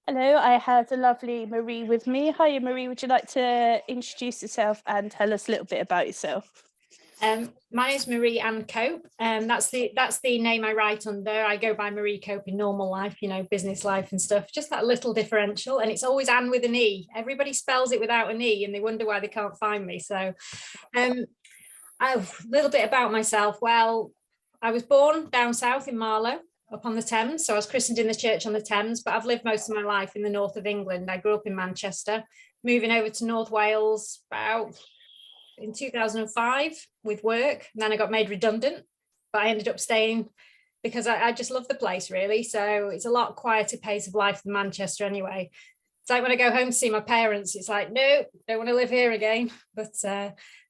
Hello, I have the lovely Marie with me. Hiya, Marie. Would you like to introduce yourself and tell us a little bit about yourself? My name's Marie Ann Cope. That's the name I write under. I go by Marie Cope in normal life, business life and stuff. Just that little differential, and it's always Ann with an E. Everybody spells it without an E, and they wonder why they can't find me. So, um, a little bit about myself. Well, I was born down south in Marlow, up on the Thames. So I was christened in the church on the Thames, but I've lived most of my life in the north of England. I grew up in Manchester, moving over to North Wales about in 2005 with work. And then I got made redundant, but I ended up staying because I just love the place really. So it's a lot quieter pace of life than Manchester anyway. It's like when I go home to see my parents, it's like, no, don't want to live here again. But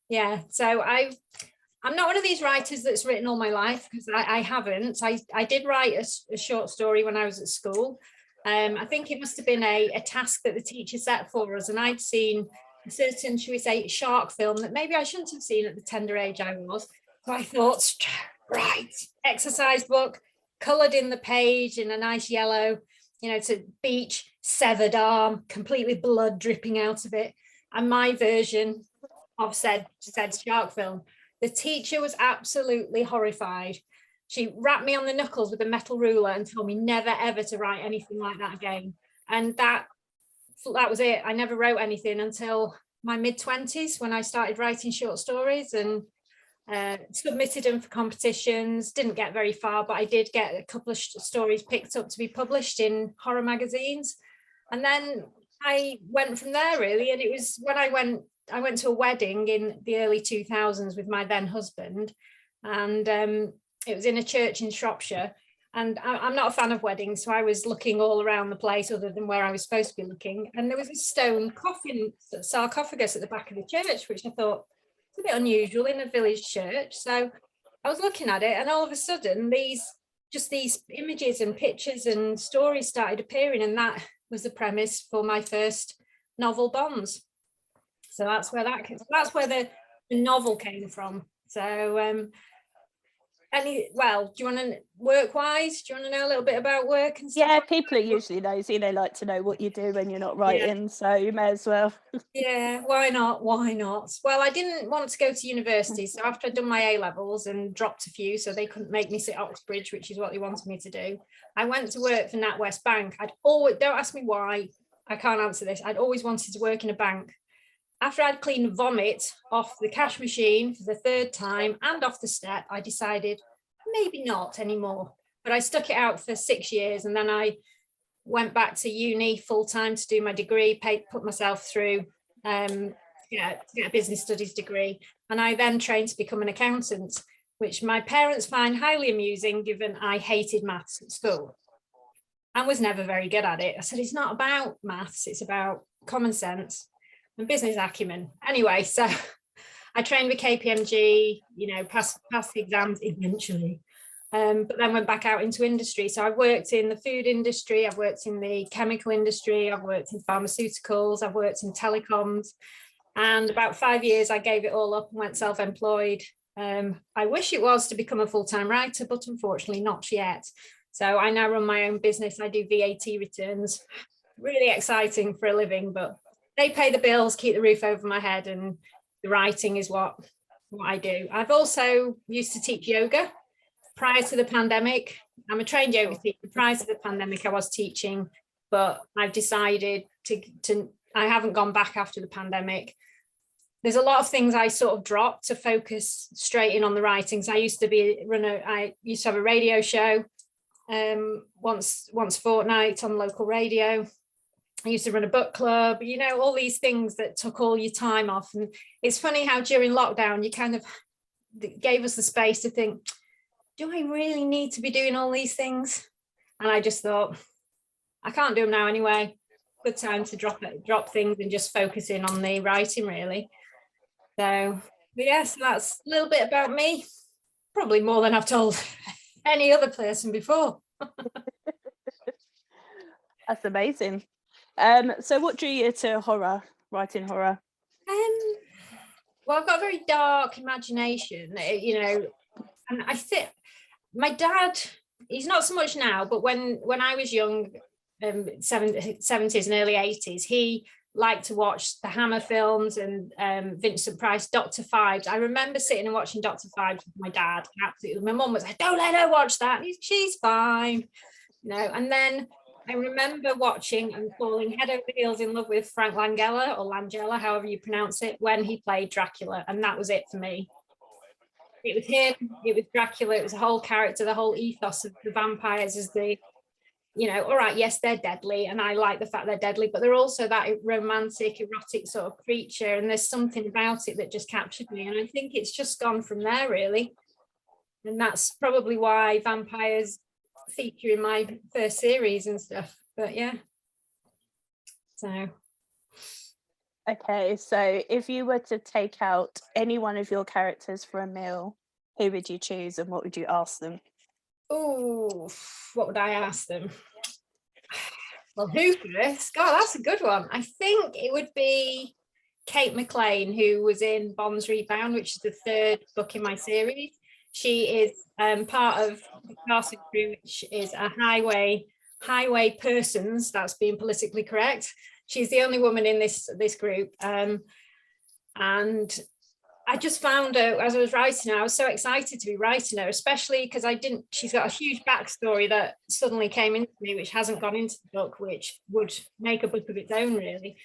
yeah, so I'm not one of these writers that's written all my life because I haven't. I did write a short story when I was at school. I think it must have been a task that the teacher set for us, and I'd seen a certain, should we say, shark film that maybe I shouldn't have seen at the tender age I was. So I thought, right, exercise book, coloured in the page in a nice yellow, to beach, severed arm, completely blood dripping out of it. And my version of said shark film. The teacher was absolutely horrified. She rapped me on the knuckles with a metal ruler and told me never ever to write anything like that again. And that was it. I never wrote anything until my mid-20s when I started writing short stories and submitted them for competitions. Didn't get very far, but I did get a couple of stories picked up to be published in horror magazines. And then I went from there really. And it was when I went to a wedding in the early 2000s with my then husband, and it was in a church in Shropshire. And I'm not a fan of weddings, so I was looking all around the place other than where I was supposed to be looking. And there was a stone coffin sarcophagus at the back of the church, which I thought it's a bit unusual in a village church. So I was looking at it, and all of a sudden, these images and pictures and stories started appearing, and that was the premise for my first novel, Bonds. So that's where the novel came from. So do you want to work-wise? Do you want to know a little bit about work and stuff? Yeah, people are usually nosy. They like to know what you do when you're not Yeah. writing, so you may as well. Yeah, why not? Why not? Well, I didn't want to go to university. So after I'd done my A levels and dropped a few, so they couldn't make me sit Oxbridge, which is what they wanted me to do, I went to work for NatWest Bank. Don't ask me why, I can't answer this. I'd always wanted to work in a bank. After I'd cleaned vomit off the cash machine for the third time and off the step, I decided maybe not anymore. But I stuck it out for 6 years, and then I went back to uni full time to do my degree, put myself through to get a business studies degree. And I then trained to become an accountant, which my parents find highly amusing given I hated maths at school and was never very good at it. I said, it's not about maths, it's about common sense and business acumen. Anyway, so I trained with KPMG, passed the exams eventually, but then went back out into industry. So I've worked in the food industry, I've worked in the chemical industry, I've worked in pharmaceuticals, I've worked in telecoms. And about 5 years, I gave it all up and went self-employed. I wish it was to become a full-time writer, but unfortunately not yet. So I now run my own business. I do VAT returns. Really exciting for a living, but they pay the bills, keep the roof over my head, and the writing is what I do. I've also used to teach yoga prior to the pandemic. I'm a trained yoga teacher. Prior to the pandemic, I was teaching, but I've decided to I haven't gone back after the pandemic. There's a lot of things I sort of dropped to focus straight in on the writings. I used to have a radio show once a fortnight on local radio. I used to run a book club, all these things that took all your time off. And it's funny how during lockdown, you kind of gave us the space to think, do I really need to be doing all these things? And I just thought, I can't do them now anyway. Good time to drop things and just focus in on the writing really. So yes, that's a little bit about me. Probably more than I've told any other person before. That's amazing. So what drew you to horror, writing horror? Well, I've got a very dark imagination, and I think my dad, he's not so much now, but when I was young, 70s and early 80s, he liked to watch the Hammer films and Vincent Price, Dr. Phibes. I remember sitting and watching Dr. Phibes with my dad. Absolutely, my mum was like, "Don't let her watch that. She's fine," And then I remember watching and falling head over heels in love with Frank Langella, or Langella, however you pronounce it, when he played Dracula, and that was it for me. It was him, it was Dracula, it was the whole character, the whole ethos of the vampires as the, all right, yes, they're deadly, and I like the fact they're deadly, but they're also that romantic, erotic sort of creature, and there's something about it that just captured me, and I think it's just gone from there, really. And that's probably why vampires feature in my first series and stuff, but yeah. So. Okay, so if you were to take out any one of your characters for a meal, who would you choose and what would you ask them? Oh, what would I ask them? Well, who first? God, that's a good one. I think it would be Kate McLean, who was in Bonds Rebound, which is the third book in my series. She is part of the casting crew, which is a highway persons. That's being politically correct. She's the only woman in this group, and I just found her as I was writing her. I was so excited to be writing her, especially because she's got a huge backstory that suddenly came into me, which hasn't gone into the book, which would make a book of its own, really.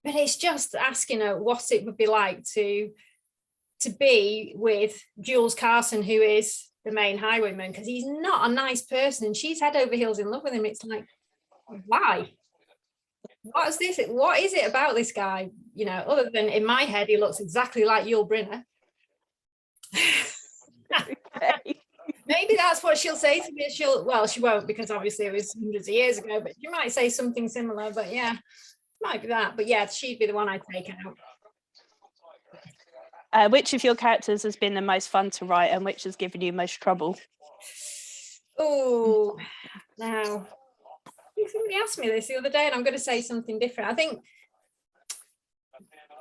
But it's just asking her what it would be like to be with Jules Carson, who is the main highwayman, because he's not a nice person and she's head over heels in love with him. It's like, why? What is this? What is it about this guy? Other than in my head, he looks exactly like Yul Brynner. Okay. Maybe that's what she'll say to me. She won't, because obviously it was hundreds of years ago, but she might say something similar. But yeah, might be that. But yeah, she'd be the one I'd take out. Which of your characters has been the most fun to write and which has given you most trouble? Oh, now. Somebody asked me this the other day and I'm going to say something different. I think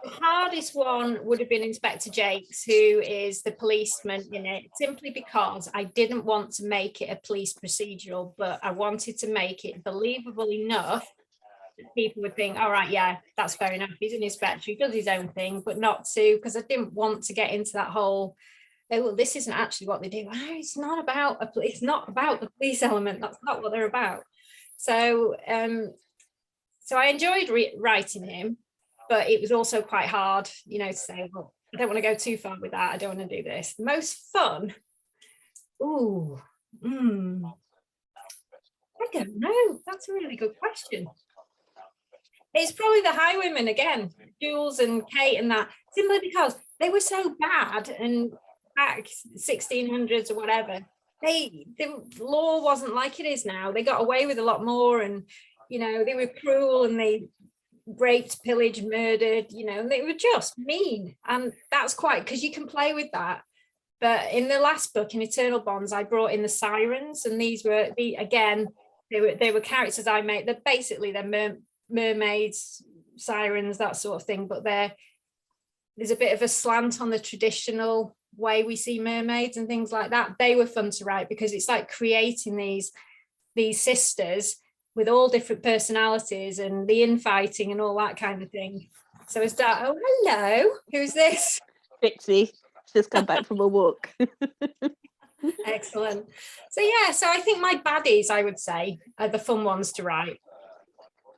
the hardest one would have been Inspector Jakes, who is the policeman in it, simply because I didn't want to make it a police procedural, but I wanted to make it believable enough that people would think, all right, yeah, that's fair enough. He's an inspector, he does his own thing, but not to, because I didn't want to get into that whole, oh, well, this isn't actually what they do. It's not about the police element. That's not what they're about. So I enjoyed writing him, but it was also quite hard, to say, well, I don't want to go too far with that. I don't want to do this. The most fun. I don't know. That's a really good question. It's probably the highwaymen again, Jules and Kate and that, simply because they were so bad and back 1600s or whatever. The law wasn't like it is now. They got away with a lot more, and they were cruel and they raped, pillaged, murdered, and they were just mean. And that's quite, because you can play with that. But in the last book, in Eternal Bonds, I brought in the sirens, and these were they were characters I made. They're mermaids, sirens, that sort of thing. But there's a bit of a slant on the traditional way we see mermaids and things like that. They were fun to write because it's like creating these sisters with all different personalities and the infighting and all that kind of thing. So it's that, oh, hello, who's this? Pixie, just come back from a walk. Excellent. So yeah, so I think my baddies, I would say, are the fun ones to write,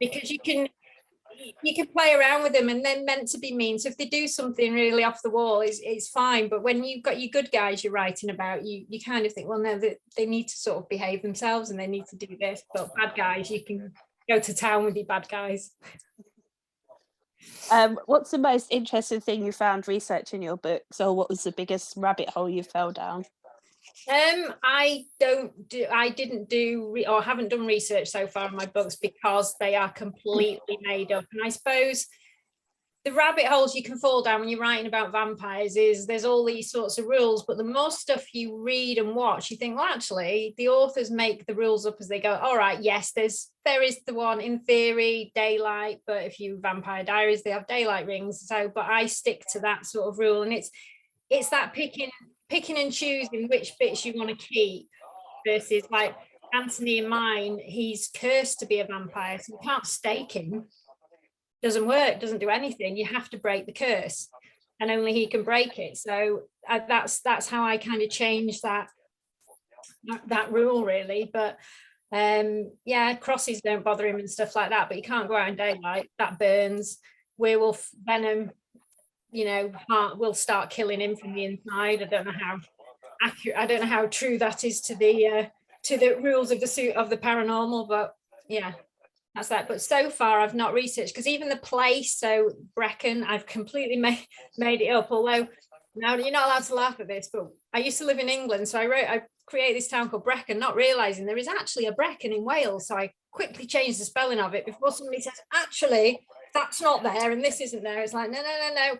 because you can play around with them and they're meant to be mean. So if they do something really off the wall, it's fine. But when you've got your good guys you're writing about, you kind of think, well, no, they need to sort of behave themselves and they need to do this. But bad guys, you can go to town with your bad guys. What's the most interesting thing you found researching your books, or what was the biggest rabbit hole you fell down? I haven't done research so far in my books because they are completely made up. And I suppose the rabbit holes you can fall down when you're writing about vampires is there's all these sorts of rules, but the more stuff you read and watch, you think, well, actually, the authors make the rules up as they go. All right, yes, there is the one in theory, daylight, but if you Vampire Diaries, they have daylight rings. So, but I stick to that sort of rule, and it's that picking and choosing which bits you want to keep versus like Anthony in mine, he's cursed to be a vampire, so you can't stake him. Doesn't work, doesn't do anything. You have to break the curse, and only he can break it. So that's how I kind of changed that rule, really. But yeah, crosses don't bother him and stuff like that, but he can't go out in daylight. That burns. Werewolf venom, heart will start killing him from the inside. I don't know how accurate, I don't know how true that is to the rules of the paranormal, but yeah, that's that. But so far I've not researched, because even the place, so Brecon, I've completely made it up, although now you're not allowed to laugh at this, but I used to live in England, so I created this town called Brecon, not realizing there is actually a Brecon in Wales. So I quickly changed the spelling of it before somebody says, actually, that's not there and this isn't there. It's like, no,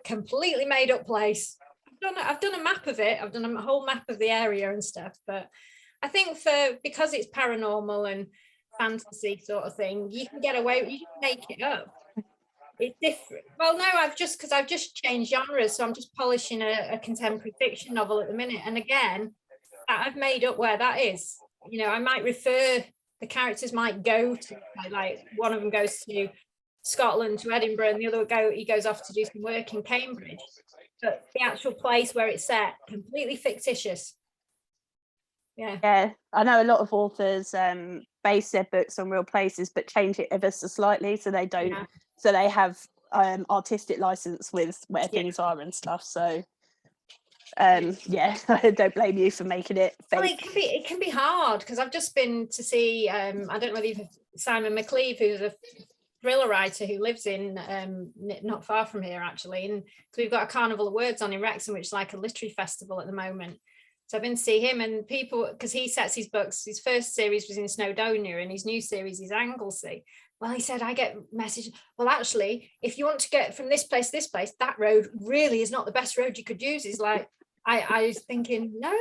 completely made up place. I've done a map of it. I've done a whole map of the area and stuff. But I think because it's paranormal and fantasy sort of thing, you can get away, you can make it up. It's different. Well, no, I've just changed genres. So I'm just polishing a contemporary fiction novel at the minute. And again, I've made up where that is. I might refer, the characters might go to, like one of them goes to Scotland, to Edinburgh, and the other he goes off to do some work in Cambridge. But the actual place where it's set, completely fictitious. Yeah, I know a lot of authors base their books on real places, but change it ever so slightly, so they don't. Yeah. So they have artistic license with where things are and stuff. So yeah, I don't blame you for making it fake. Well, it can be hard, because I've just been to see I don't know whether you've Simon McLeave, who's a thriller writer who lives in not far from here actually, and so we've got a Carnival of Words on in Wrexham, which is like a literary festival at the moment. So I've been to see him, and people, because he sets his books, his first series was in Snowdonia and his new series is Anglesey. Well, he said, I get messages, well, actually, if you want to get from this place to this place, that road really is not the best road you could use. He's like, I was thinking, no,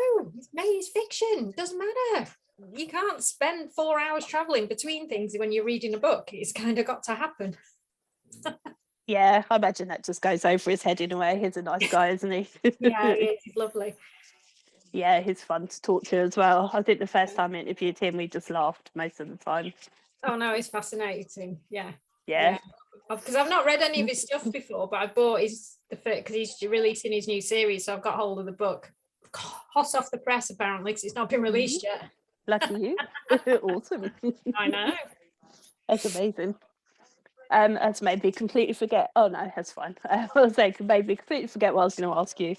it's fiction, it doesn't matter. You can't spend 4 hours traveling between things when you're reading a book. It's kind of got to happen. Yeah, I imagine that just goes over his head in a way. He's a nice guy, isn't he? Yeah, he is. He's lovely. Yeah, he's fun to talk to as well. I think the first time I interviewed him, we just laughed most of the time. Oh no, it's fascinating. Yeah. Because I've not read any of his stuff before, but I bought because he's releasing his new series, so I've got hold of the book. Hot off the press apparently, because it's not been released yet. Lucky you. Awesome. I know. That's amazing. That's made me completely forget. Oh no, that's fine. I was saying, made me completely forget what I was going to ask you.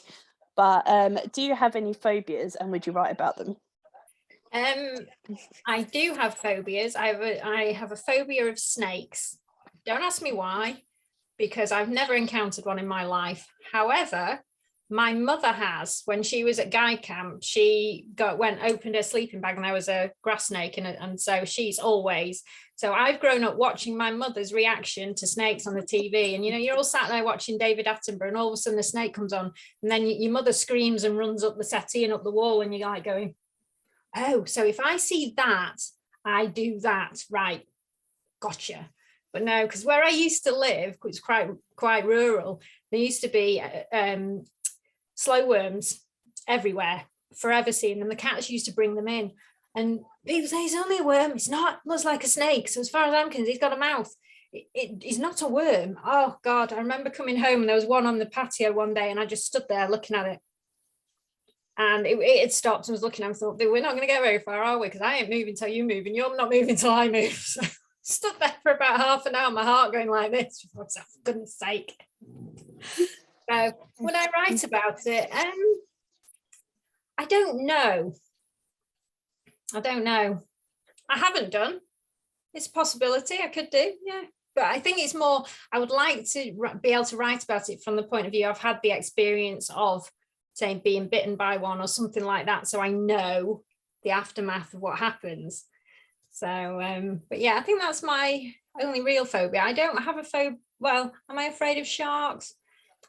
But do you have any phobias, and would you write about them? I do have phobias. I have a phobia of snakes. Don't ask me why, because I've never encountered one in my life. However, my mother has. When she was at guide camp, she opened her sleeping bag and there was a grass snake in it, and so she's always. So I've grown up watching my mother's reaction to snakes on the TV, and you're all sat there watching David Attenborough, and all of a sudden the snake comes on, and then your mother screams and runs up the settee and up the wall, and you're like going, oh, so if I see that, I do that, right? Gotcha. But no, because where I used to live, it's quite rural, there used to be slow worms everywhere, forever seeing them. The cats used to bring them in, and people say it's only a worm. It's not. It looks like a snake. So as far as I'm concerned, he's got a mouth. It's not a worm. Oh God, I remember coming home and there was one on the patio one day, and I just stood there looking at it, and it had stopped and was looking. I thought, we're not going to get very far, are we? Because I ain't moving till you move, and you're not moving till I move. So stood there for about half an hour, my heart going like this. For goodness sake. So when I write about it, I don't know. I haven't done. It's a possibility I could do, yeah. But I think it's more, I would like to be able to write about it from the point of view I've had the experience of, say, being bitten by one or something like that. So I know the aftermath of what happens. So, but yeah, I think that's my only real phobia. I don't have a phobia. Well, am I afraid of sharks?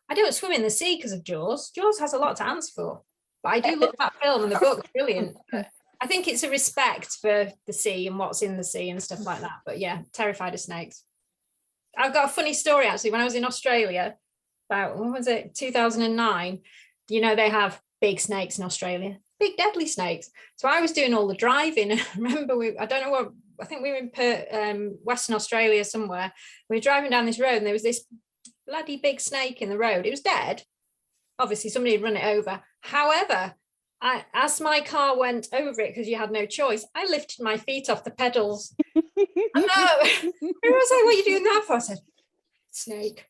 I don't swim in the sea because of Jaws. Jaws has a lot to answer for. But I do love that film, and the book's brilliant. But I think it's a respect for the sea and what's in the sea and stuff like that. But yeah, terrified of snakes. I've got a funny story actually. When I was in Australia, about, what was it, 2009, they have big snakes in Australia, big deadly snakes. So I was doing all the driving. I remember I think we were in Western Australia somewhere. We were driving down this road and there was this bloody big snake in the road. It was dead. Obviously somebody had run it over. However, as my car went over it, because you had no choice, I lifted my feet off the pedals. I know. Everyone was like, what are you doing that for? I said, snake.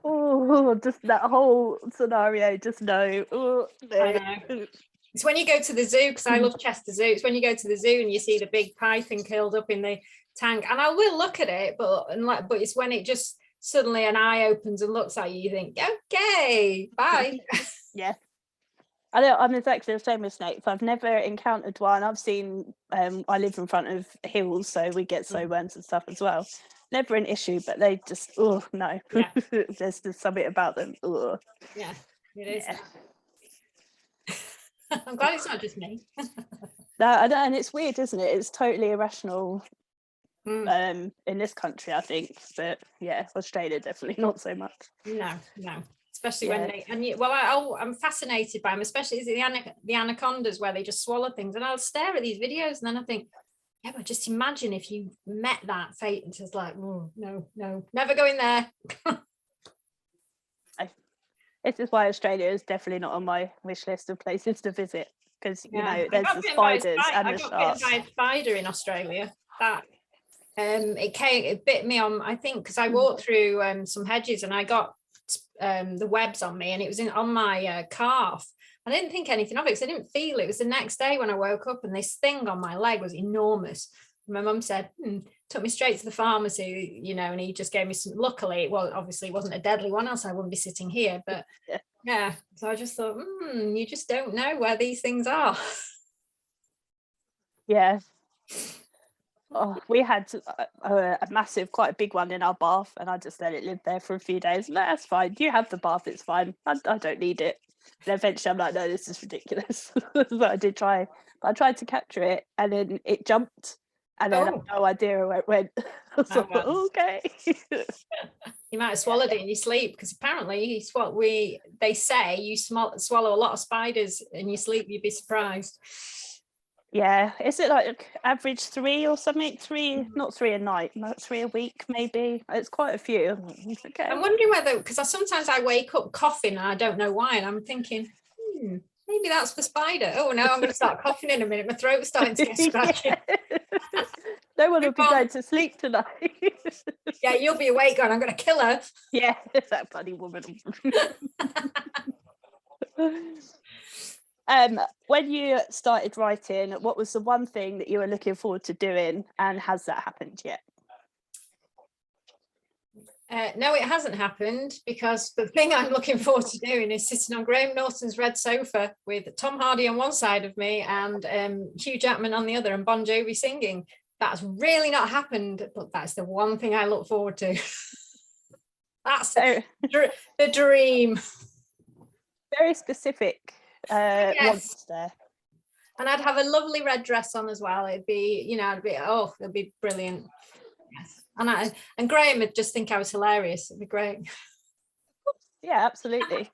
Oh, just that whole scenario, just no. Oh, no. I know. It's when you go to the zoo, because I love Chester Zoo, it's when you go to the zoo and you see the big python curled up in the tank, and I will look at it, but it's when it just suddenly an eye opens and looks at you, you think, okay, bye. Yeah. I know, I'm exactly the same with snakes. I've never encountered one. I've seen, I live in front of hills, so we get slowburns and stuff as well. Never an issue, but they just, oh no. Yeah. There's just something about them. Oh. Yeah, it is. Yeah. I'm glad it's not just me. No, and it's weird, isn't it? It's totally irrational in this country, I think. But yeah, Australia definitely not so much. No. Especially when I'm fascinated by them, especially the anacondas where they just swallow things. And I'll stare at these videos and then I think, yeah, but just imagine if you met that fate and just like, oh, no, never go in there. This is why Australia is definitely not on my wish list of places to visit, because you know there's the spiders and the sharks. I got bitten by a spider in Australia. That it bit me on, I think, because I walked through some hedges and I got the webs on me, and it was on my calf. I didn't think anything of it because I didn't feel it. It was the next day when I woke up, and this thing on my leg was enormous. My mum said, took me straight to the pharmacy, you know, and he just gave me some. Luckily, well, obviously it wasn't a deadly one, else I wouldn't be sitting here. But yeah, so I just thought, you just don't know where these things are. Yeah. Oh, we had a massive, quite a big one in our bath, and I just let it live there for a few days. No, that's fine. You have the bath, it's fine. I don't need it. And eventually I'm like, no, this is ridiculous. But I did try. But I tried to capture it, and then it jumped, and then I have no idea where it went. So, okay. You might have swallowed it in your sleep, because apparently they say you swallow a lot of spiders in your sleep. You'd be surprised. Yeah, is it like average 3 or something? 3, not 3 a night, not 3 a week, maybe. It's quite a few. Okay. I'm wondering whether, because sometimes I wake up coughing and I don't know why, and I'm thinking, maybe that's the spider. Oh no, I'm going to start coughing in a minute. My throat's starting to get scratchy. No one will be going to sleep tonight. Yeah, you'll be awake going, I'm going to kill her. Yeah, that bloody woman. When you started writing, what was the one thing that you were looking forward to doing, and has that happened yet? No, it hasn't happened, because the thing I'm looking forward to doing is sitting on Graham Norton's red sofa with Tom Hardy on one side of me and Hugh Jackman on the other, and Bon Jovi singing. That's really not happened, but that's the one thing I look forward to. That's the dream. Very specific. Yes. There. And I'd have a lovely red dress on as well. It'd be brilliant. Yes. And Graham would just think I was hilarious. It'd be great. Yeah, absolutely.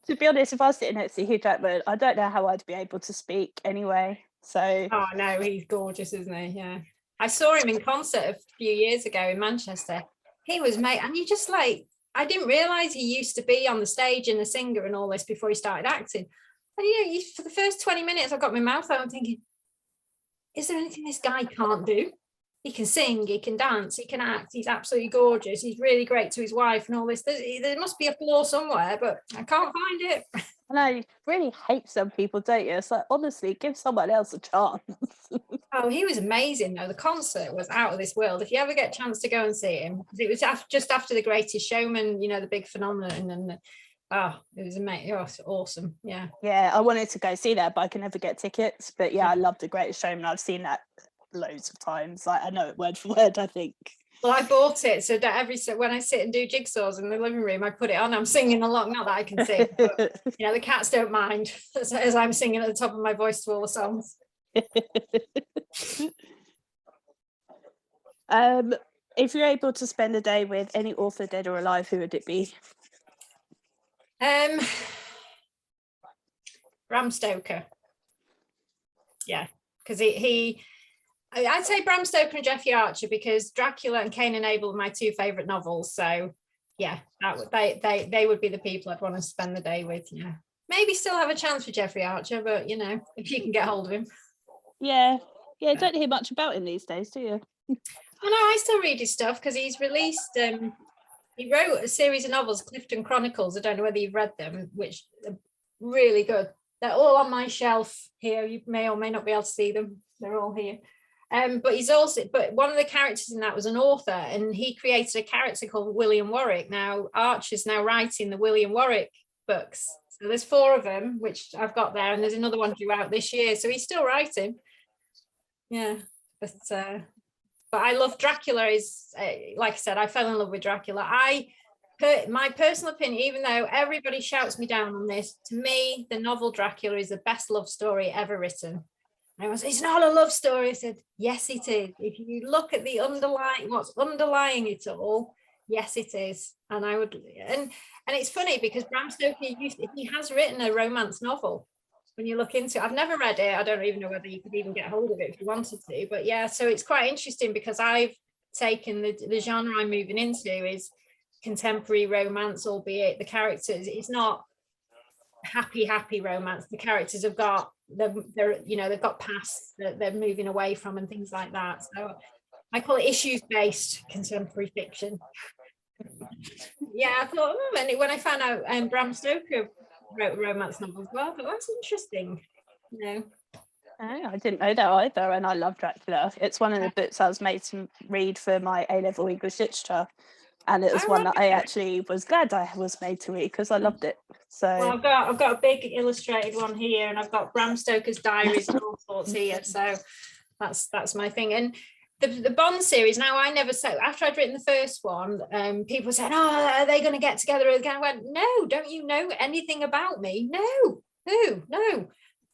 To be honest, if I was sitting next to Hugh Jackman, I don't know how I'd be able to speak anyway. So no, he's gorgeous, isn't he? Yeah. I saw him in concert a few years ago in Manchester. He was and you just like, I didn't realise he used to be on the stage and a singer and all this before he started acting. And for the first 20 minutes, I got my mouth out. I'm thinking, is there anything this guy can't do? He can sing, he can dance, he can act. He's absolutely gorgeous. He's really great to his wife and all this. There must be a flaw somewhere, but I can't find it. I know, you really hate some people, don't you? It's like, honestly, give someone else a chance. Oh, he was amazing though. The concert was out of this world. If you ever get a chance to go and see him, it was just after The Greatest Showman, the big phenomenon, and it was amazing. Oh, it's awesome. Yeah. Yeah, I wanted to go see that, but I can never get tickets. But yeah, I love The Greatest Showman. I've seen that loads of times. Like, I know it word for word, I think. Well, I bought it so that when I sit and do jigsaws in the living room, I put it on. I'm singing along, not that I can sing, but the cats don't mind as I'm singing at the top of my voice to all the songs. If you're able to spend a day with any author, dead or alive, who would it be? Bram Stoker. Yeah, because I'd say Bram Stoker and Jeffrey Archer, because Dracula and Cain and Abel are my two favourite novels. So yeah, they would be the people I'd want to spend the day with. Yeah, maybe still have a chance for Jeffrey Archer, but you know, if you can get hold of him. Yeah, don't hear much about him these days, do you? Oh no, I still read his stuff because he's released. He wrote a series of novels, Clifton Chronicles. I don't know whether you've read them, which are really good. They're all on my shelf here. You may or may not be able to see them. They're all here. But one of the characters in that was an author, and he created a character called William Warwick. Now Archer's now writing the William Warwick books. So there's 4 of them, which I've got there, and there's another one due out this year. So he's still writing. Yeah, but I love Dracula. Is like I said, I fell in love with Dracula. My personal opinion, even though everybody shouts me down on this, to me, the novel Dracula is the best love story ever written. I was, it's not a love story. I said, yes, it is. If you look at the what's underlying it all, yes, it is. And I would, and it's funny because Bram Stoker, he has written a romance novel. When you look into it, I've never read it. I don't even know whether you could even get hold of it if you wanted to. But yeah, so it's quite interesting because I've taken the genre I'm moving into is contemporary romance, albeit the characters, it's not happy romance. The characters have got they've got past that they're moving away from and things like that. So I call it issues-based contemporary fiction. Yeah, I thought, and when I found out Bram Stoker wrote a romance novel as well, but that's interesting. I didn't know that either, and I love Dracula. It's one of the books I was made to read for my A-level English literature, and it was one that I actually was glad I was made to read because I loved it. So well, I've got a big illustrated one here, and I've got Bram Stoker's diaries and all sorts here. So that's my thing. And the Bond series, now I never said, after I'd written the first one, people said, oh, are they going to get together again? I went, no, don't you know anything about me? No.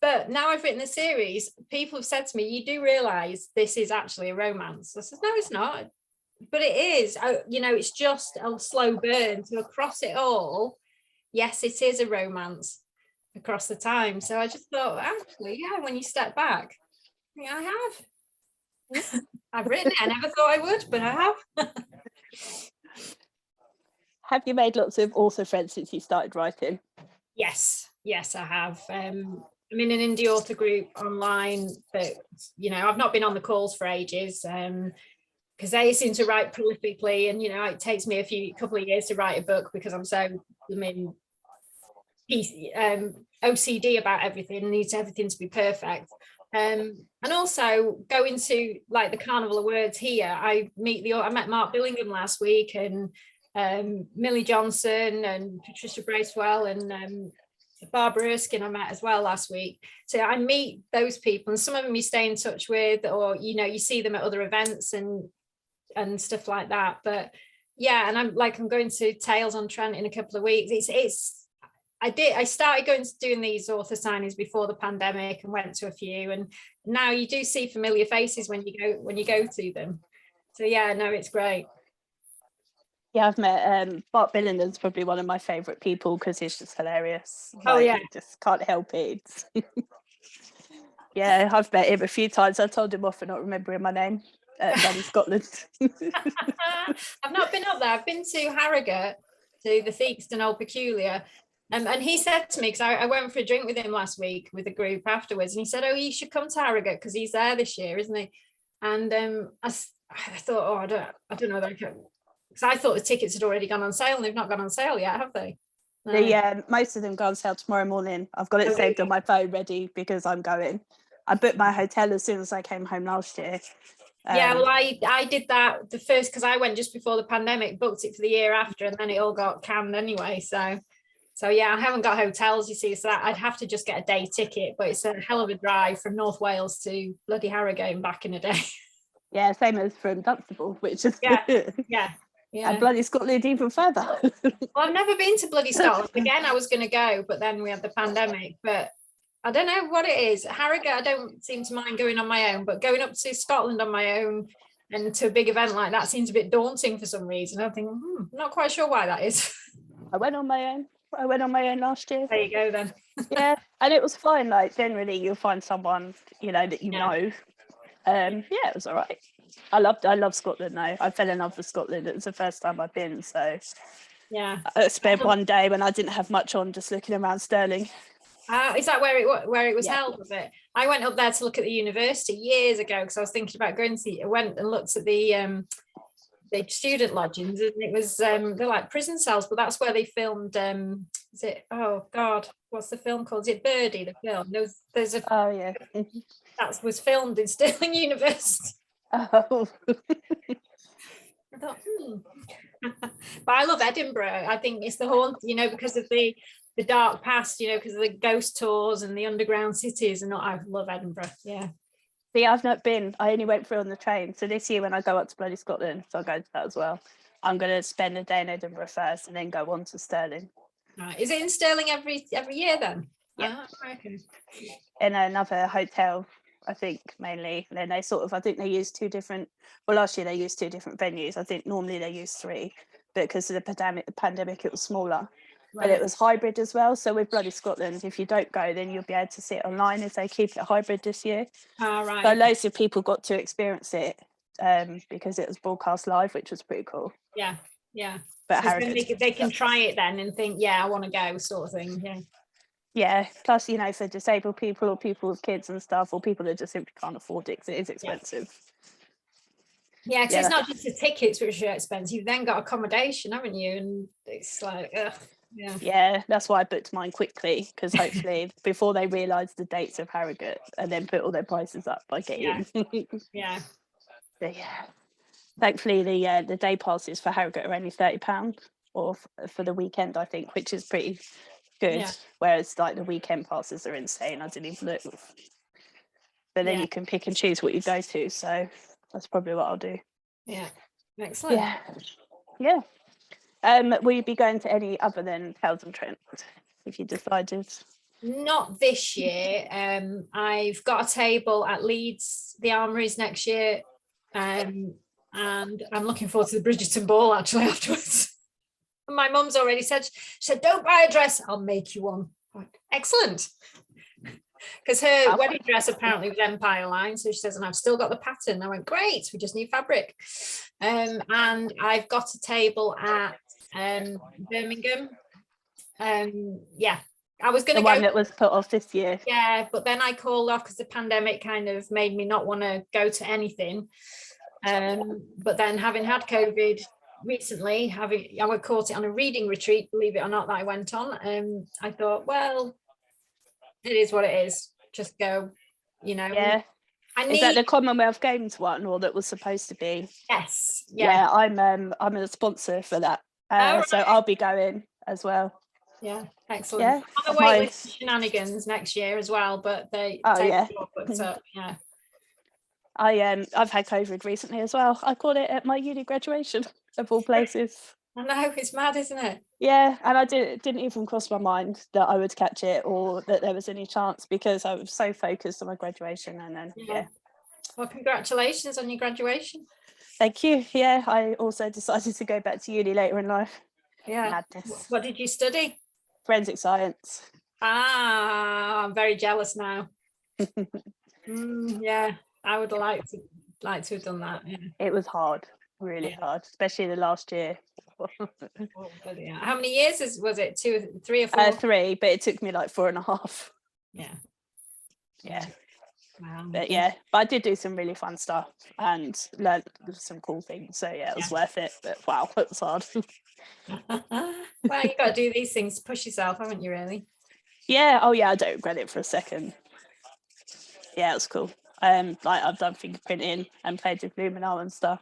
But now I've written the series, people have said to me, you do realise this is actually a romance. I said, no, it's not. But it is, it's just a slow burn. So across it all, yes, it is a romance across the time. So I just thought, actually, yeah, when you step back, I have. I've written it. I never thought I would, but I have. Have you made lots of author friends since you started writing? Yes, I have. I'm in an indie author group online, but I've not been on the calls for ages because they seem to write prolifically, and it takes me a couple of years to write a book because I'm so OCD about everything and needs everything to be perfect. And also going to like the Carnival of Words here, I met Mark Billingham last week, and Millie Johnson and Patricia Bracewell and Barbara Erskine I met as well last week. So I meet those people, and some of them you stay in touch with, or you see them at other events and stuff like that. But yeah, and I'm going to Tales on Trent in a couple of weeks. I started doing these author signings before the pandemic and went to a few, and now you do see familiar faces when you go to them. So yeah, no, it's great. Yeah, I've met Bart Billingham's probably one of my favourite people because he's just hilarious. Yeah, just can't help it. Yeah, I've met him a few times. I told him off for not remembering my name down in Scotland. I've not been up there. I've been to Harrogate, to the Theakston Old Peculiar. And he said to me, because I went for a drink with him last week with a group afterwards, and he said, oh, you should come to Harrogate because he's there this year, isn't he? And I thought, oh, I don't know, because I thought the tickets had already gone on sale, and they've not gone on sale yet, have they? No. Most of them go on sale tomorrow morning. I've got it saved on my phone ready because I'm going. I booked my hotel as soon as I came home last year. Yeah, well, I did that the first because I went just before the pandemic, booked it for the year after, and then it all got canned anyway. So yeah, I haven't got hotels, you see, so I'd have to just get a day ticket, but it's a hell of a drive from North Wales to bloody Harrogate and back in a day. Yeah, same as from Dunstable, which is yeah. And bloody Scotland even further. Well, I've never been to bloody Scotland. Again, I was going to go, but then we had the pandemic. But I don't know what it is. Harrogate, I don't seem to mind going on my own, but going up to Scotland on my own, and to a big event like that seems a bit daunting for some reason. I think, not quite sure why that is. I went on my own last year. There you go then. Yeah, and it was fine. Like generally, you'll find someone that you know. Yeah, it was all right. I love Scotland though. I fell in love with Scotland. It was the first time I've been, so yeah. I spent one day when I didn't have much on, just looking around Stirling. Is that where it was held? Was it? I went up there to look at the university years ago because I was thinking about going to see. I went and looked at the student lodgings, and it was they're like prison cells, but that's where they filmed. Is it? Oh God, what's the film called? Is it Birdie? The film. There's a. Oh yeah. That was filmed in Stirling University. Oh. I thought, but I love Edinburgh. I think it's the haunt, because of the dark past, because of the ghost tours and the underground cities, and I love Edinburgh. Yeah. See, I've not been. I only went through on the train. So this year when I go up to bloody Scotland, so I'll go to that as well. I'm going to spend a day in Edinburgh first and then go on to Stirling. Right. Is it in Stirling every year then? Yeah. Okay. In another hotel, I think mainly. And then I think they use two different. Well, last year they used two different venues. I think normally they use three, but because of the pandemic, it was smaller. Right. But it was hybrid as well. So with bloody Scotland, if you don't go, then you'll be able to see it online if they keep it hybrid this year. Oh, right. So loads of people got to experience it because it was broadcast live, which was pretty cool. Yeah, yeah. But so they can try it then and think, yeah, I want to go, sort of thing. Yeah. Yeah. Plus, for disabled people or people with kids and stuff, or people that just simply can't afford it because it is expensive. Yeah, because it's not just the tickets which are expensive. You've then got accommodation, haven't you? And it's like, ugh. Yeah, that's why I booked mine quickly, because hopefully before they realise the dates of Harrogate and then put all their prices up, I get in. Yeah. But yeah, thankfully the day passes for Harrogate are only £30 or for the weekend, I think, which is pretty good. Yeah. Whereas like the weekend passes are insane. I didn't even look. But then you can pick and choose what you go to, so that's probably what I'll do. Yeah, excellent. Yeah. Will you be going to any other than Tales and Trent if you decided? Not this year. I've got a table at Leeds, the Armouries next year, and I'm looking forward to the Bridgerton ball actually afterwards. And my mum's already said, she said, don't buy a dress, I'll make you one. Excellent. Because her wedding dress apparently was Empire Line, so she says, and I've still got the pattern. I went, great, we just need fabric. And I've got a table at Birmingham. I was going to go. The one that was put off this year. Yeah, but then I called off because the pandemic kind of made me not want to go to anything. But then having had COVID recently, I caught it on a reading retreat, believe it or not, that I went on. I thought, well, it is what it is. Just go, Yeah. Is that the Commonwealth Games one, or that was supposed to be? Yes. Yeah, I'm a sponsor for that. So I'll be going as well. Yeah, excellent. Yeah, on the wait list shenanigans next year as well, but they booked up. Yeah. I've had COVID recently as well. I caught it at my uni graduation of all places. I know, it's mad, isn't it? Yeah, and I didn't even cross my mind that I would catch it or that there was any chance, because I was so focused on my graduation. And then Well, congratulations on your graduation. Thank you. Yeah, I also decided to go back to uni later in life. Yeah. Madness. What did you study? Forensic science. I'm very jealous now. Yeah, I would like to have done that. Yeah. It was hard, really hard, especially the last year. How many years was it? 2, 3 or 4? 3, but it took me like 4.5. Yeah. Wow. But I did do some really fun stuff and learned some cool things. So it was worth it. But wow, it was hard. Well, you got to do these things to push yourself, haven't you? Really? Yeah. Oh yeah, I don't regret it for a second. Yeah, it was cool. Like I've done fingerprinting and played with Luminol and stuff.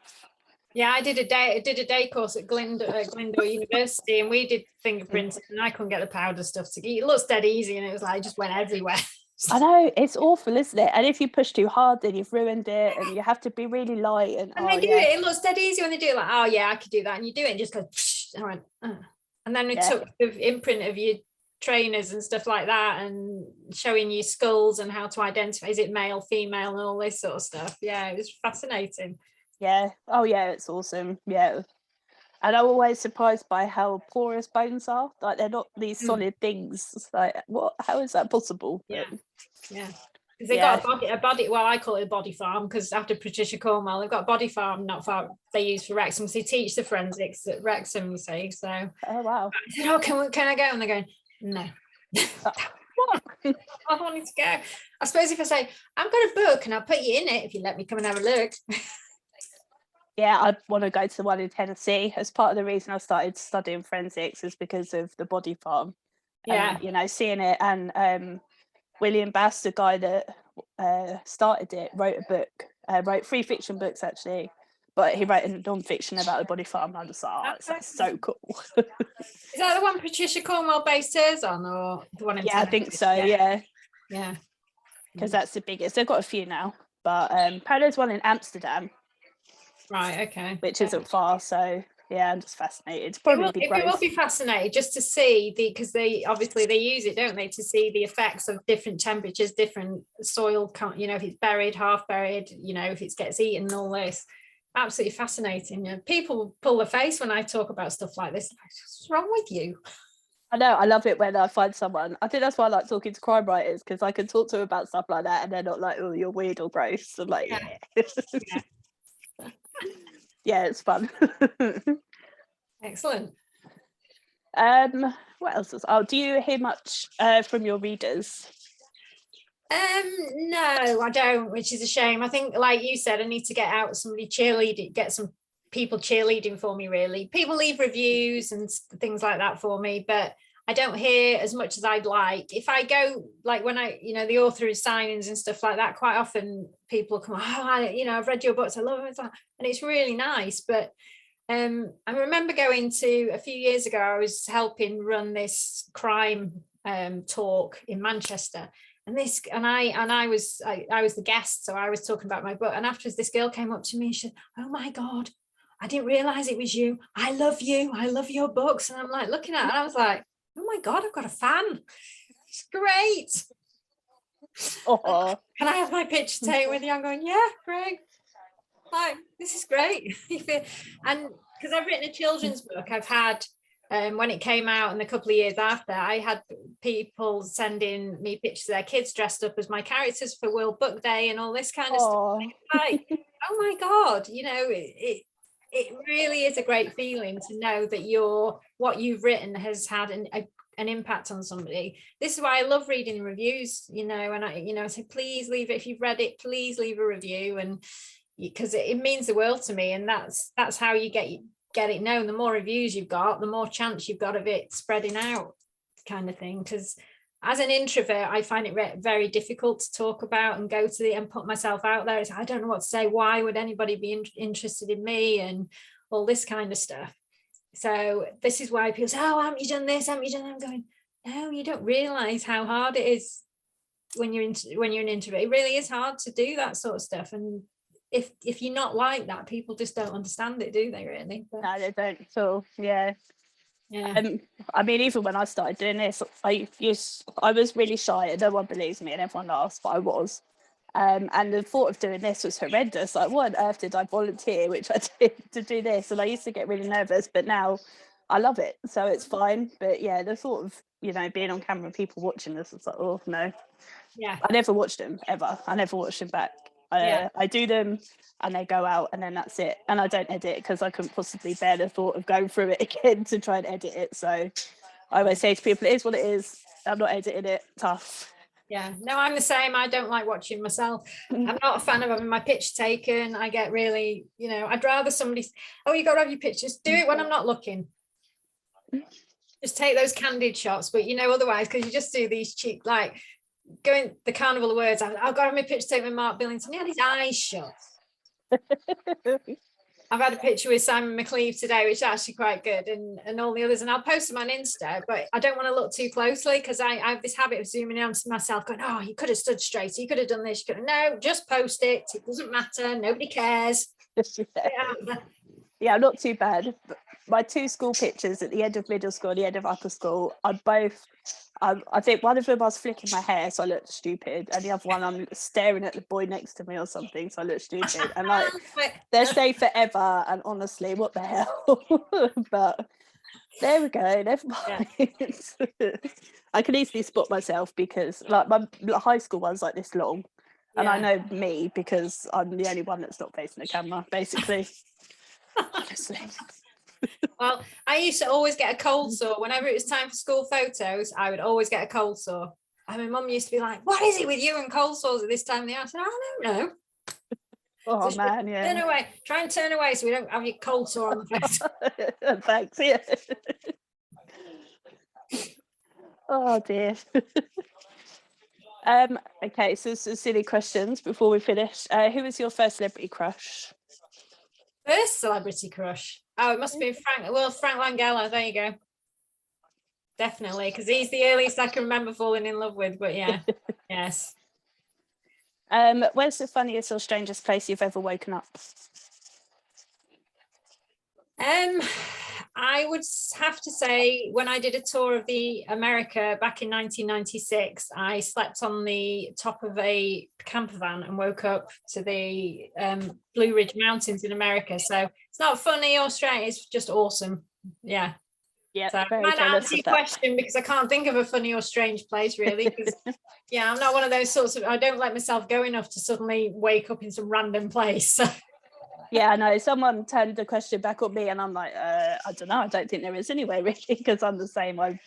Yeah, I did a day course at Glyndor University, and we did fingerprinting, and I couldn't get the powder stuff to get. It looks dead easy, and it was like it just went everywhere. I know, it's awful, isn't it? And if you push too hard, then you've ruined it, and you have to be really light. And they do it. It looks dead easy when they do it. Like, oh yeah, I could do that, and you do it, and just go. I went, and then we took the imprint of your trainers and stuff like that, and showing you skulls and how to identify, is it male, female, and all this sort of stuff. Yeah, it was fascinating. Yeah. Oh yeah, it's awesome. Yeah. And I'm always surprised by how porous bones are. Like they're not these Mm, solid things. It's like, what? How is that possible? yeah, But yeah. Because they yeah. got a body. Well, I call it a body farm because after Patricia Cornwell, they've got a body farm not far they use for Wrexham. So they teach the forensics at Wrexham, you see. So I Oh wow. said, "Oh, can I go?" And they're going, "No." What? I wanted to go. I suppose if I say, I've got a book and I'll put you in it if you let me come and have a look. Yeah, I want to go to the one in Tennessee. As part of the reason I started studying forensics is because of the body farm, Yeah. and seeing it. And William Bass, the guy that started it, wrote a book, wrote 3 fiction books actually, but he wrote a non-fiction about the body farm. And I just thought, oh, that's so cool. Is that the one Patricia Cornwell based hers on, or the one in Yeah, Tennessee? I think so. Yeah, Yeah. because that's the biggest. They've got a few now, but apparently there's one in Amsterdam, Right. Okay. which isn't far. So yeah, I'm just fascinated. Probably be It will gross. be fascinating just to see because they obviously they use it, don't they, to see the effects of different temperatures, different soil, if it's buried, half buried, if it gets eaten, and all this. Absolutely fascinating. People pull their face when I talk about stuff like this. What's wrong with you? I know, I love it when I find someone. I think that's why I like talking to crime writers, because I can talk to them about stuff like that and they're not like, oh, you're weird or gross. I'm like, yeah. Yeah. Yeah, it's fun. Excellent. What else do you hear much from your readers? No, I don't, which is a shame. I think, like you said, I need to get out somebody cheerleading, get some people cheerleading for me, really. People leave reviews and things like that for me, but I don't hear as much as I'd like. If I go, like when the author is signings and stuff like that, quite often people come, I've read your books, I love it, and it's really nice. But I remember going to a few years ago, I was helping run this crime talk in Manchester. I was the guest, so I was talking about my book. And afterwards, this girl came up to me and she said, "Oh my God, I didn't realize it was you. I love you. I love your books." And I'm like looking at it, and I was like, "Oh my God, I've got a fan. It's great." Oh. Can I have my picture taken with you? I'm going, yeah, great. Like, this is great. And because I've written a children's book, I've had when it came out and a couple of years after, I had people sending me pictures of their kids dressed up as my characters for World Book Day and all this kind of stuff. Like, oh my God, it really is a great feeling to know that what you've written has had an impact on somebody. This is why I love reading reviews, and I say, please leave it, if you've read it, please leave a review, and because it means the world to me, and that's how you get it known. The more reviews you've got, the more chance you've got of it spreading out, kind of thing. Because as an introvert, I find it very difficult to talk about and go to and put myself out there. I don't know what to say. Why would anybody be interested in me, and all this kind of stuff? So this is why people say, "Oh, haven't you done this? Haven't you done that?" I'm going, no, you don't realize how hard it is when you're an introvert. It really is hard to do that sort of stuff. And if you're not like that, people just don't understand it, do they, really? But, no, they don't at all. Yeah. I mean, even when I started doing this, I was really shy and no one believes me and everyone laughs, but I was. And the thought of doing this was horrendous. Like, what on earth did I volunteer, which I did, to do this? And I used to get really nervous, but now I love it, so it's fine. But yeah, the thought of being on camera and people watching this, it's like, oh no. Yeah. I never watched them ever. I never watched them back. I do them and they go out and then that's it. And I don't edit because I couldn't possibly bear the thought of going through it again to try and edit it. So I always say to people, it is what it is. I'm not editing it. Tough. Yeah, no, I'm the same. I don't like watching myself. I'm not a fan of having my picture taken. I get really, I'd rather somebody, oh, you got to have your pictures. Do it when I'm not looking. Just take those candid shots. But, otherwise, because you just do these cheap, like going the Carnival of Words. I've got to have my picture taken with Mark Billington. He had his eyes shut. I've had a picture with Simon McLeave today, which is actually quite good, and all the others, and I'll post them on Insta, but I don't want to look too closely because I have this habit of zooming in on myself going, oh, you could have stood straight, you could have done this, no, just post it, it doesn't matter, nobody cares. Yeah, not too bad. But my two school pictures at the end of middle school, the end of upper school, are both. I think one of them I was flicking my hair, so I looked stupid, and the other one I'm staring at the boy next to me or something, so I look stupid. And like, they're staying forever. And honestly, what the hell? But there we go. Never mind. Yeah. I can easily spot myself because, like, my high school one's like this long, and I know me because I'm the only one that's not facing the camera, basically. Honestly. Well, I used to always get a cold sore whenever it was time for school photos. I would always get a cold sore, and my mum used to be like, "What is it with you and cold sores at this time of the year?" I said, "I don't know." Oh So man, yeah. Turn away. Try and turn away so we don't have your cold sore on the face. Thanks. Yeah. Oh dear. Okay, so some silly questions before we finish. Who was your first celebrity crush? First celebrity crush. Oh, it must be Frank. Well, Frank Langella. There you go. Definitely, because he's the earliest I can remember falling in love with. But yeah, yes. Where's the funniest or strangest place you've ever woken up? I would have to say when I did a tour of the America back in 1996, I slept on the top of a camper van and woke up to the Blue Ridge Mountains in America. So it's not funny or strange, it's just awesome. Yeah. Yeah, so I might not answer your question because I can't think of a funny or strange place really. Because yeah, I'm not one of those sorts of, I don't let myself go enough to suddenly wake up in some random place. So. Yeah, I know. Someone turned the question back on me and I'm like, I don't know. I don't think there is anyway, really, because I'm the same. I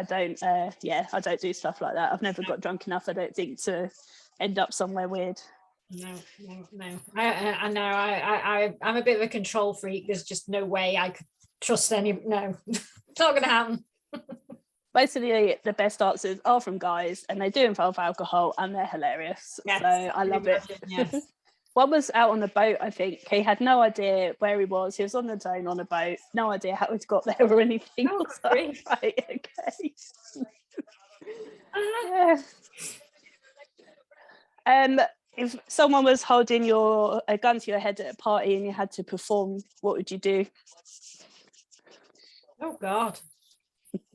don't, I don't do stuff like that. I've never got drunk enough, I don't think, to end up somewhere weird. No. I know. I'm a bit of a control freak. There's just no way I could trust any. No, it's not going to happen. Basically, the best answers are from guys, and they do involve alcohol, and they're hilarious. Yes, so I love it. Yes. One was out on a boat, I think. He had no idea where he was. He was on his own on a boat, no idea how he'd got there or anything. Oh, right, okay. Yeah. If someone was holding a gun to your head at a party and you had to perform, what would you do? Oh God.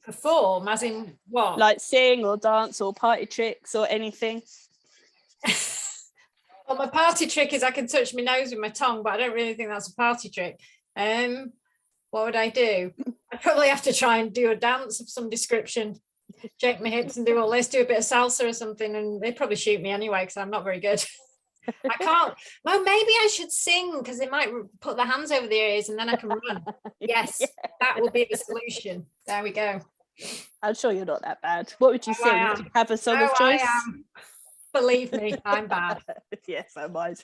Perform as in what? Like sing or dance or party tricks or anything? Well, my party trick is I can touch my nose with my tongue, but I don't really think that's a party trick. What would I do? I'd probably have to try and do a dance of some description, shake my hips and do all this, do a bit of salsa or something, and they'd probably shoot me anyway because I'm not very good. I can't. Well, maybe I should sing because it might put the hands over the ears and then I can run. Yes, yeah. That will be the solution. There we go. I'm sure you're not that bad. What would you sing? Do you have a song of choice? I am. Believe me, I'm bad. Yes, I might.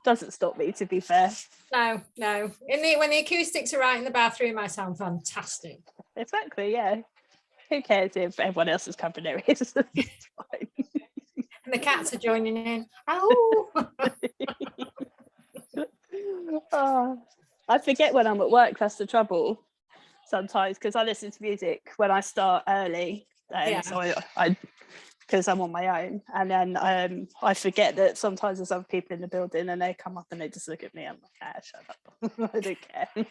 Doesn't stop me, to be fair. No. When the acoustics are right in the bathroom, I sound fantastic. Exactly, yeah. Who cares if everyone else is covering their ears? It's fine. And the cats are joining in. Oh. I forget when I'm at work. That's the trouble sometimes because I listen to music when I start early. So I because I'm on my own, and then I forget that sometimes there's other people in the building and they come up and they just look at me. I'm like, shut up. I don't care. At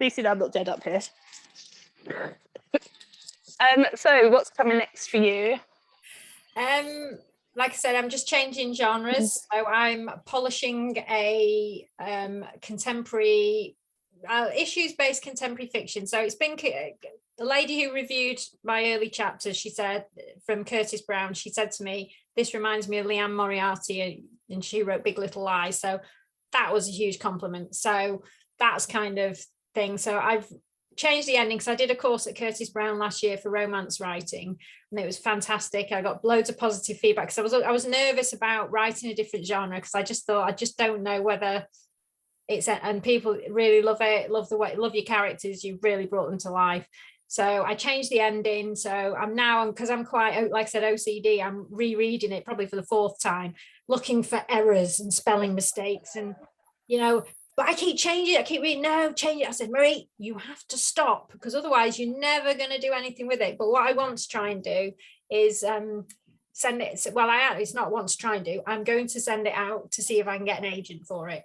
least you know I'm not dead up here. So what's coming next for you? Like I said, I'm just changing genres. So I'm polishing a contemporary issues-based contemporary fiction. So it's been the lady who reviewed my early chapters, she said, from Curtis Brown, she said to me, this reminds me of Liane Moriarty, and she wrote Big Little Lies. So that was a huge compliment. So that's kind of thing. So I've changed the ending because I did a course at Curtis Brown last year for romance writing, and it was fantastic. I got loads of positive feedback because I was nervous about writing a different genre because I just thought I just don't know whether it's, and people really love it, love your characters, you've really brought them to life. So I changed the ending. So I'm now, because I'm quite, like I said, OCD, I'm rereading it probably for the 4th time, looking for errors and spelling mistakes, and but I keep changing it. I keep reading, no, change it. I said, Marie, you have to stop because otherwise you're never going to do anything with it. But what I want to try and do is send it. Well, it's not want to try and do. I'm going to send it out to see if I can get an agent for it.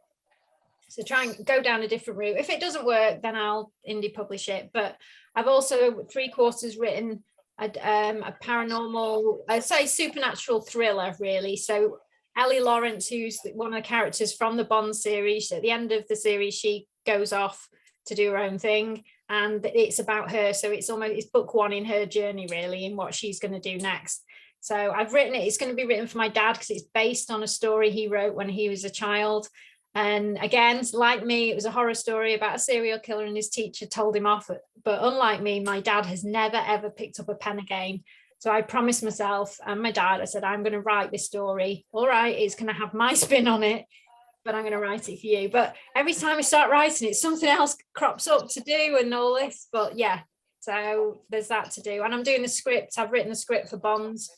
So try and go down a different route. If it doesn't work, then I'll indie publish it. But I've also 3/4 written a paranormal, supernatural thriller, really. So Ellie Lawrence, who's one of the characters from the Bond series, at the end of the series, she goes off to do her own thing, and it's about her. So it's book one in her journey, really, in what she's going to do next. So I've written it. It's going to be written for my dad because it's based on a story he wrote when he was a child. And again, like me, it was a horror story about a serial killer and his teacher told him off. But unlike me, my dad has never, ever picked up a pen again. So I promised myself and my dad, I said, I'm going to write this story. All right, it's going to have my spin on it, but I'm going to write it for you. But every time I start writing it, something else crops up to do and all this. But yeah, so there's that to do. And I'm doing the script. I've written the script for Bonds.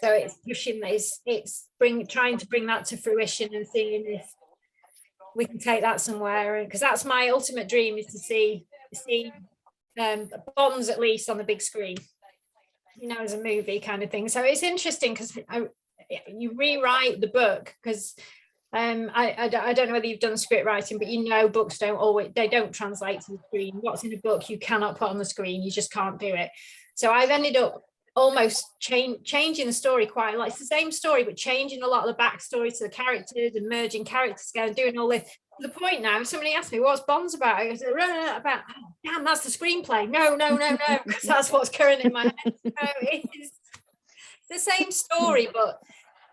So it's pushing this, trying to bring that to fruition and seeing if we can take that somewhere, because that's my ultimate dream, is to see Bonds at least on the big screen, as a movie kind of thing. So it's interesting because you rewrite the book, because I don't know whether you've done script writing, but books don't translate to the screen. What's in a book you cannot put on the screen, you just can't do it. So I've ended up almost changing the story quite a lot. It's the same story, but changing a lot of the backstory to the characters and merging characters together, doing all this. To the point now, if somebody asks me what's Bonds about, I go, about, oh, damn, that's the screenplay. No, because that's what's current in my head. So it's the same story, but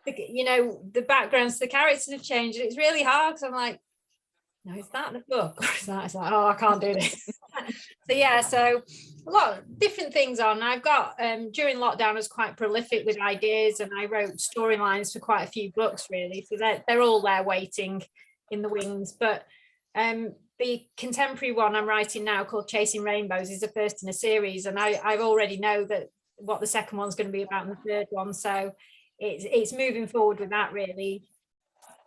the backgrounds, the characters have changed, and it's really hard because I'm like, no, is that the book? Or is that? It's like, oh, I can't do this. So yeah, so a lot of different things on. I've got during lockdown I was quite prolific with ideas, and I wrote storylines for quite a few books, really. So they're all there waiting in the wings. But the contemporary one I'm writing now, called Chasing Rainbows, is the first in a series, and I already know that what the second one's going to be about, and the third one. So it's moving forward with that, really.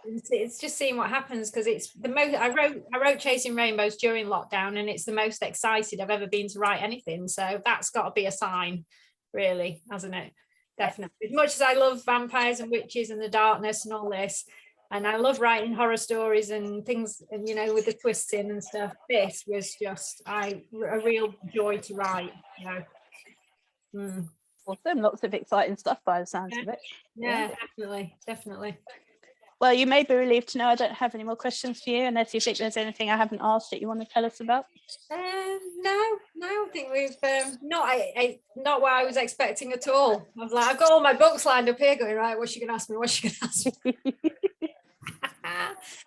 It's just seeing what happens, because it's the most I wrote Chasing Rainbows during lockdown, and it's the most excited I've ever been to write anything. So that's got to be a sign, really, hasn't it? Definitely. As much as I love vampires and witches and the darkness and all this, and I love writing horror stories and things, and with the twists in and stuff, this was just a real joy to write. Awesome. Lots of exciting stuff by the sounds of it. Yeah, definitely. Well, you may be relieved to know I don't have any more questions for you, unless you think there's anything I haven't asked that you want to tell us about. No, I think we've not what I was expecting at all. I was like, I've got all my books lined up here going, right, what's she going to ask me?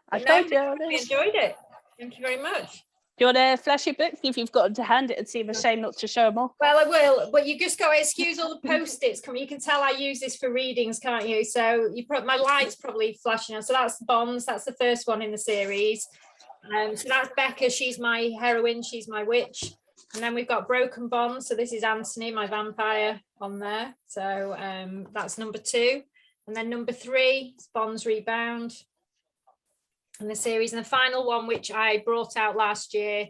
I told you. I enjoyed it. Thank you very much. Do you want to flash your books if you've got them to hand? It would seem a shame not to show them all. Well, I will, but you just got to excuse all the post-its. You can tell I use this for readings, can't you? So my light's probably flashing on. So that's Bonds. That's the first one in the series. So that's Becca. She's my heroine. She's my witch. And then we've got Broken Bonds. So this is Anthony, my vampire, on there. So that's number 2. And then number 3 is Bonds Rebound in the series. And the final one, which I brought out last year,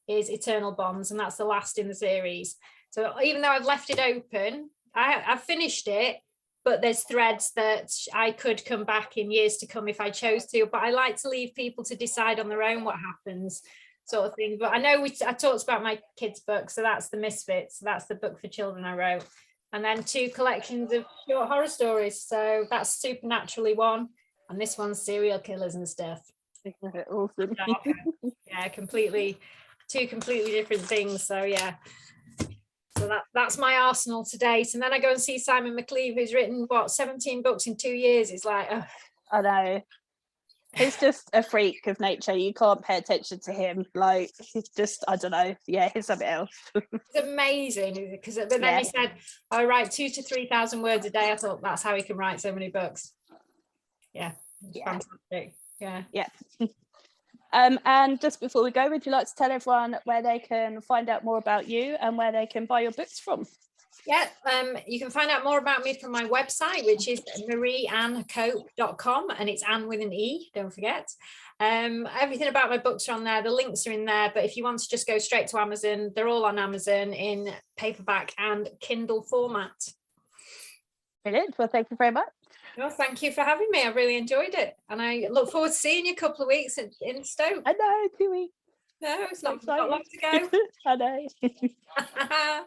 is Eternal Bonds, and that's the last in the series. So even though I've left it open, I've finished it, but there's threads that I could come back in years to come if I chose to. But I like to leave people to decide on their own what happens, sort of thing. But I know I talked about my kids' book, so that's The Misfits. So that's the book for children I wrote. And then 2 collections of short horror stories. So that's Supernaturally one, and this one's Serial Killers and Stuff. Awesome. Yeah, 2 completely different things. So yeah, so that's my arsenal to date. And then I go and see Simon McLeave, who's written 17 books in 2 years. It's like, oh. I know, he's just a freak of nature. You can't pay attention to him. Like, he's just, I don't know, he's something else. It's amazing, because then he said I write 2,000 to 3,000 words a day. I thought that's how he can write so many books. Fantastic. Yeah. And just before we go, would you like to tell everyone where they can find out more about you and where they can buy your books from? Yeah, you can find out more about me from my website, which is marieannecope.com, and it's Anne with an E, don't forget. Everything about my books are on there. The links are in there, but if you want to just go straight to Amazon, they're all on Amazon in paperback and Kindle format. Brilliant. Well, thank you very much. Well, thank you for having me. I really enjoyed it. And I look forward to seeing you a couple of weeks in Stoke. I know, 2 weeks. No, it's not long to go. I know.